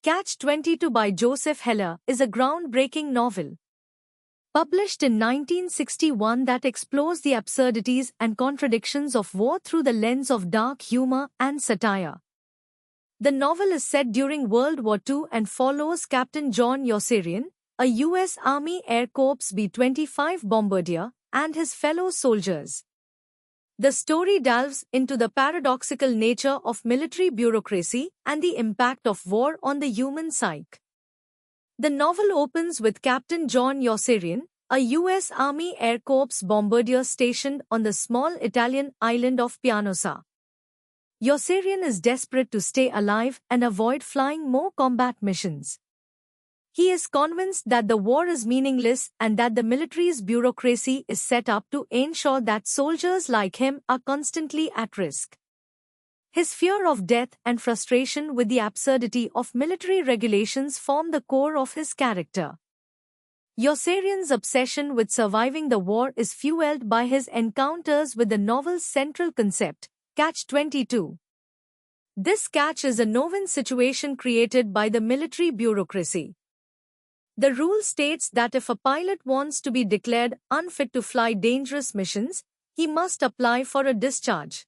Catch-22 by Joseph Heller is a groundbreaking novel, published in 1961 that explores the absurdities and contradictions of war through the lens of dark humor and satire. The novel is set during World War II and follows Captain John Yossarian, a U.S. Army Air Corps B-25 bombardier, and his fellow soldiers. The story delves into the paradoxical nature of military bureaucracy and the impact of war on the human psyche. The novel opens with Captain John Yossarian, a U.S. Army Air Corps bombardier stationed on the small Italian island of Pianosa. Yossarian is desperate to stay alive and avoid flying more combat missions. He is convinced that the war is meaningless and that the military's bureaucracy is set up to ensure that soldiers like him are constantly at risk. His fear of death and frustration with the absurdity of military regulations form the core of his character. Yossarian's obsession with surviving the war is fueled by his encounters with the novel's central concept, Catch-22. This catch is a no-win situation created by the military bureaucracy. The rule states that if a pilot wants to be declared unfit to fly dangerous missions, he must apply for a discharge.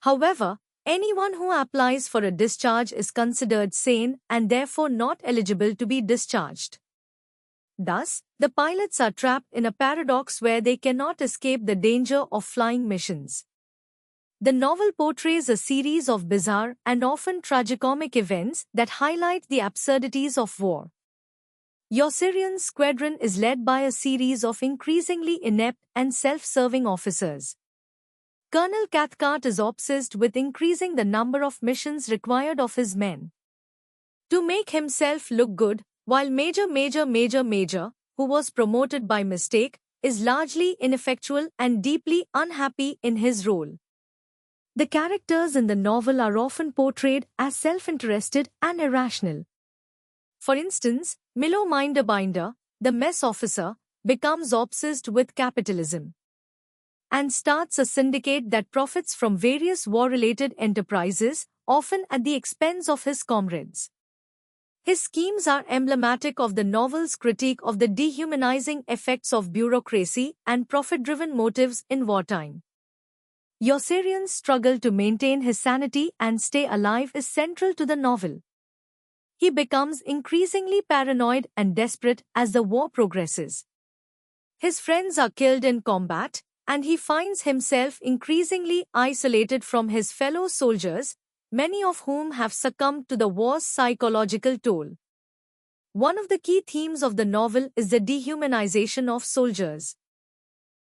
However, anyone who applies for a discharge is considered sane and therefore not eligible to be discharged. Thus, the pilots are trapped in a paradox where they cannot escape the danger of flying missions. The novel portrays a series of bizarre and often tragicomic events that highlight the absurdities of war. Yossarian's squadron is led by a series of increasingly inept and self-serving officers. Colonel Cathcart is obsessed with increasing the number of missions required of his men to make himself look good, while Major, who was promoted by mistake, is largely ineffectual and deeply unhappy in his role. The characters in the novel are often portrayed as self-interested and irrational. For instance, Milo Minderbinder, the mess officer, becomes obsessed with capitalism and starts a syndicate that profits from various war-related enterprises, often at the expense of his comrades. His schemes are emblematic of the novel's critique of the dehumanizing effects of bureaucracy and profit-driven motives in wartime. Yossarian's struggle to maintain his sanity and stay alive is central to the novel. He becomes increasingly paranoid and desperate as the war progresses. His friends are killed in combat, and he finds himself increasingly isolated from his fellow soldiers, many of whom have succumbed to the war's psychological toll. One of the key themes of the novel is the dehumanization of soldiers.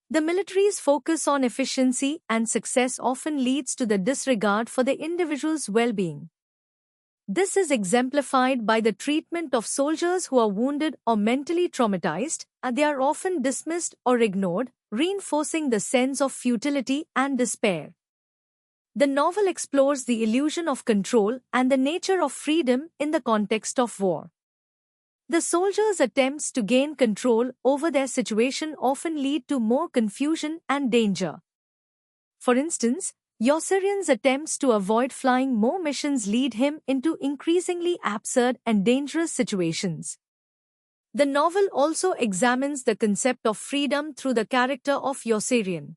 The military's focus on efficiency and success often leads to the disregard for the individual's well-being. This is exemplified by the treatment of soldiers who are wounded or mentally traumatized, and they are often dismissed or ignored, reinforcing the sense of futility and despair. The novel explores the illusion of control and the nature of freedom in the context of war. The soldiers' attempts to gain control over their situation often lead to more confusion and danger. For instance, Yossarian's attempts to avoid flying more missions lead him into increasingly absurd and dangerous situations. The novel also examines the concept of freedom through the character of Yossarian.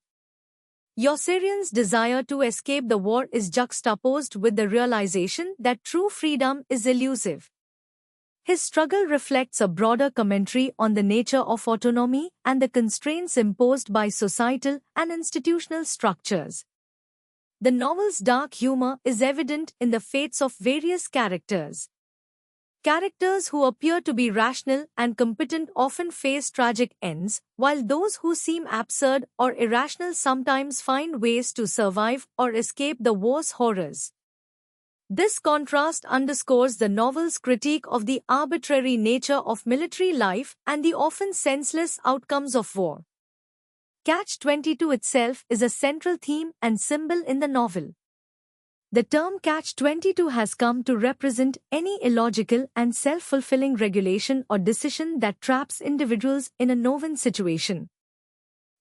Yossarian's desire to escape the war is juxtaposed with the realization that true freedom is elusive. His struggle reflects a broader commentary on the nature of autonomy and the constraints imposed by societal and institutional structures. The novel's dark humor is evident in the fates of various characters. Characters who appear to be rational and competent often face tragic ends, while those who seem absurd or irrational sometimes find ways to survive or escape the war's horrors. This contrast underscores the novel's critique of the arbitrary nature of military life and the often senseless outcomes of war. Catch-22 itself is a central theme and symbol in the novel. The term Catch-22 has come to represent any illogical and self-fulfilling regulation or decision that traps individuals in a no-win situation.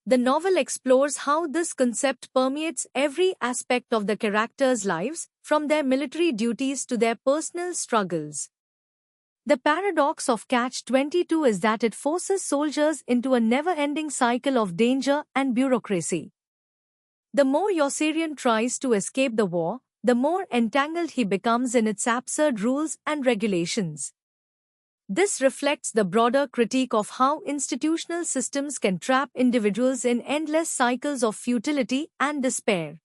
The novel explores how this concept permeates every aspect of the characters' lives, from their military duties to their personal struggles. The paradox of Catch-22 is that it forces soldiers into a never-ending cycle of danger and bureaucracy. The more Yossarian tries to escape the war, the more entangled he becomes in its absurd rules and regulations. This reflects the broader critique of how institutional systems can trap individuals in endless cycles of futility and despair.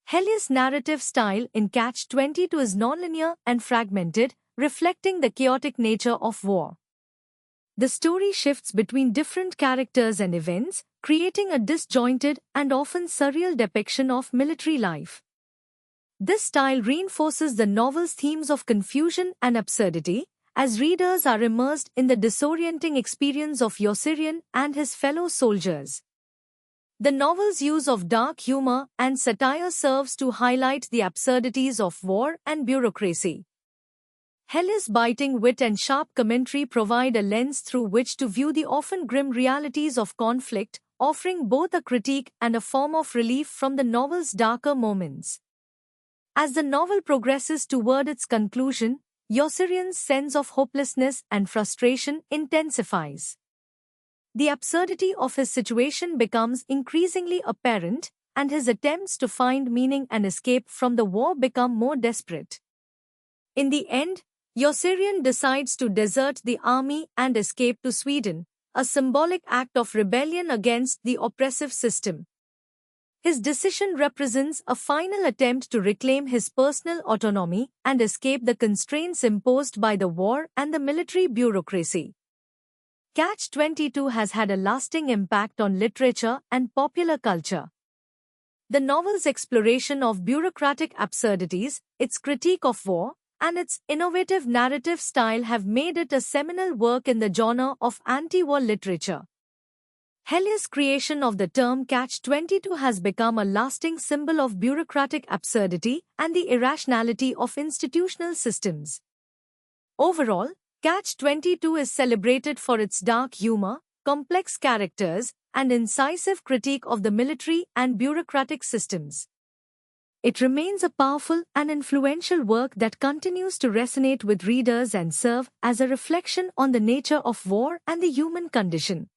Helios' narrative style in Catch-22 is nonlinear and fragmented, reflecting the chaotic nature of war. The story shifts between different characters and events, creating a disjointed and often surreal depiction of military life. This style reinforces the novel's themes of confusion and absurdity, as readers are immersed in the disorienting experience of Yossarian and his fellow soldiers. The novel's use of dark humor and satire serves to highlight the absurdities of war and bureaucracy. Helios' biting wit and sharp commentary provide a lens through which to view the often grim realities of conflict, offering both a critique and a form of relief from the novel's darker moments. As the novel progresses toward its conclusion, Yossarian's sense of hopelessness and frustration intensifies. The absurdity of his situation becomes increasingly apparent, and his attempts to find meaning and escape from the war become more desperate. In the end, Yossarian decides to desert the army and escape to Sweden, a symbolic act of rebellion against the oppressive system. His decision represents a final attempt to reclaim his personal autonomy and escape the constraints imposed by the war and the military bureaucracy. Catch-22 has had a lasting impact on literature and popular culture. The novel's exploration of bureaucratic absurdities, its critique of war, and its innovative narrative style have made it a seminal work in the genre of anti-war literature. Helios' creation of the term Catch-22 has become a lasting symbol of bureaucratic absurdity and the irrationality of institutional systems. Overall, Catch-22 is celebrated for its dark humor, complex characters, and incisive critique of the military and bureaucratic systems. It remains a powerful and influential work that continues to resonate with readers and serve as a reflection on the nature of war and the human condition.